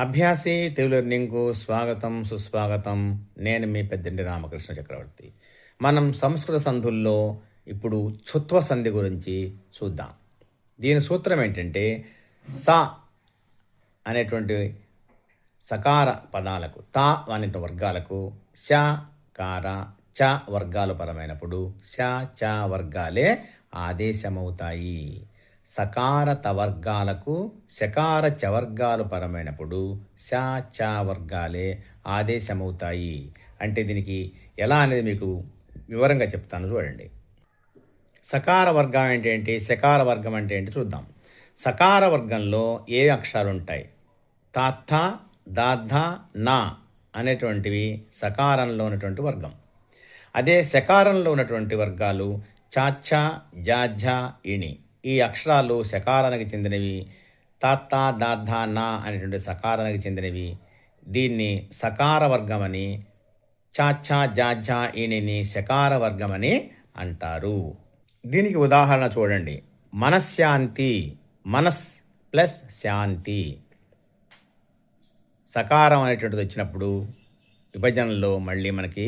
అభ్యాసి తెలుగు లెర్నింగ్కు స్వాగతం సుస్వాగతం. నేను మీ పెద్దంటి రామకృష్ణ చక్రవర్తి. మనం సంస్కృత సంధుల్లో ఇప్పుడు చుత్వ సంధి గురించి చూద్దాం. దీని సూత్రం ఏంటంటే స అనేటువంటి సకార పదాలకు తా అనే వర్గాలకు శ కార చ వర్గాలు పరమైనప్పుడు శ చ వర్గాలే ఆదేశమవుతాయి. సకార తవర్గాలకు శకార చవర్గాలు పరమైనప్పుడు శ చ వర్గాలే ఆదేశమవుతాయి. అంటే దీనికి ఎలా అనేది మీకు వివరంగా చెప్తాను చూడండి. సకార వర్గం ఏంటంటే శకార వర్గం అంటే ఏంటి చూద్దాం. సకార వర్గంలో ఏ అక్షరాలు ఉంటాయి? తాత్థ దాద్ధ నా అనేటువంటివి సకారంలో ఉన్నటువంటి వర్గం. అదే శకారంలో ఉన్నటువంటి వర్గాలు చాచ్చ జాఝ ఇణి. ఈ అక్షరాలు శకారానికి చెందినవి. తాత్త దాద్ధ నా అనేటువంటి సకారానికి చెందినవి. దీన్ని సకార వర్గమని, చాచ్చ జాఝ ఇణిని శకార వర్గమని అంటారు. దీనికి ఉదాహరణ చూడండి. మనశ్శాంతి, మనస్ ప్లస్ శాంతి. సకారం అనేటువంటిది వచ్చినప్పుడు విభజనలో మళ్ళీ మనకి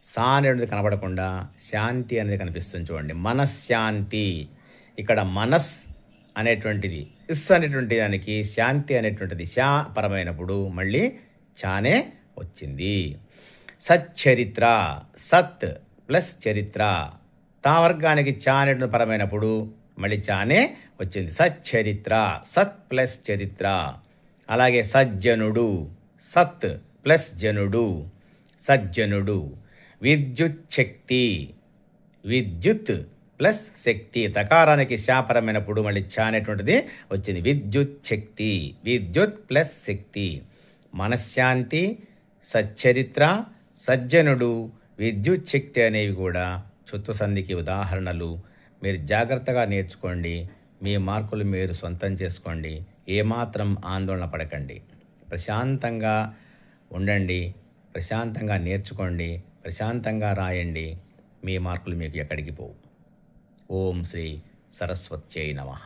సా అనేటువంటిది కనపడకుండా శాంతి అనేది కనిపిస్తుంది చూడండి. మనశ్శాంతి. ఇక్కడ మనస్ అనేటువంటిది ఇస్ అనేటువంటి దానికి శాంతి అనేటువంటిది శా పరమైనప్పుడు మళ్ళీ చానే వచ్చింది. సచ్చరిత్ర, సత్ ప్లస్ చరిత్ర. తా వర్గానికి చా అనేటువంటి పరమైనప్పుడు మళ్ళీ చానే వచ్చింది. సచ్చరిత్ర, సత్ ప్లస్ చరిత్ర. అలాగే సజ్జనుడు, సత్ ప్లస్ జనుడు, సజ్జనుడు. విద్యుత్ శక్తి, విద్యుత్ ప్లస్ శక్తి. తకారానికి శాపరమైనప్పుడు మళ్ళీ చ అనేటువంటిది వచ్చింది. విద్యుత్ శక్తి, విద్యుత్ ప్లస్ శక్తి. మనశ్శాంతి, సచ్చరిత్ర, సజ్జనుడు, విద్యుత్ శక్తి అనేవి కూడా చుత్వ సంధికి ఉదాహరణలు. మీరు జాగ్రత్తగా నేర్చుకోండి. మీ మార్కులు మీరు సొంతం చేసుకోండి. ఏమాత్రం ఆందోళన పడకండి. ప్రశాంతంగా ఉండండి, ప్రశాంతంగా నేర్చుకోండి, ప్రశాంతంగా రాయండి. మీ మార్కులు మీకు ఎక్కడికి పోవు. ఓం శ్రీ సరస్వత్యై నమః.